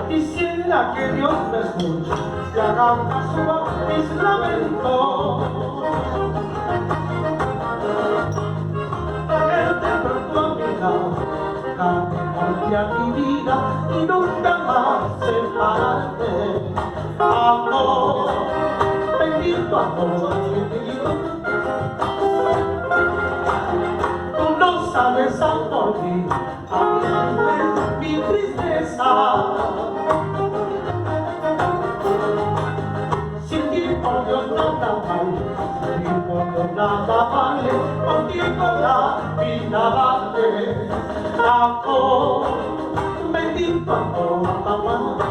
Quisiera que Dios me escuche y haga caso a mis lamentos. Tenerte pronto a mi lado, cambiarte a mi vida y nunca más separarte. Amor, bendito amor, bendito. Tú no sabes amor mío, a mi tristeza. Sin ti por Dios nada vale, sin ti por Dios nada vale, contigo la vida vale. Amor, bendito amor, amor.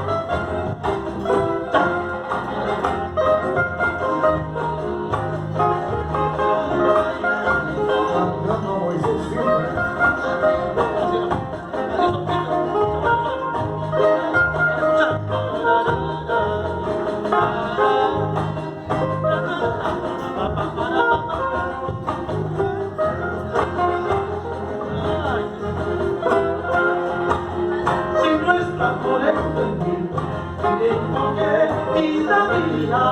Vida mía,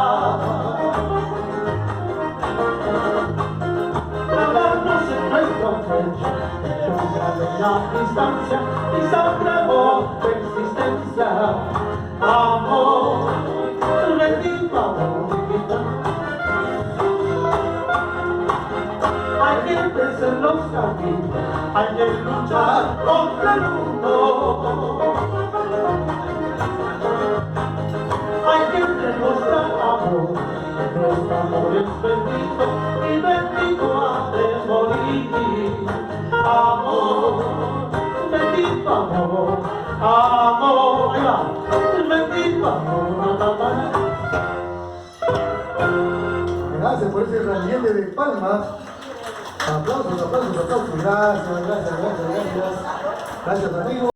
amarnos en nuestro pecho, de la distancia y se acabó tu existencia. Amor, bendito amor, bendito. Hay que en los caminos, hay que luchar contra el mundo. Hay que demostrar amor, nuestro amor es bendito y bendito ha de morir. Amor, bendito amor, amor, ahí va, bendito amor, amor. Gracias por ese ramillete de palmas. Aplausos, aplausos, aplausos. Gracias, gracias, gracias, gracias. Gracias, amigos.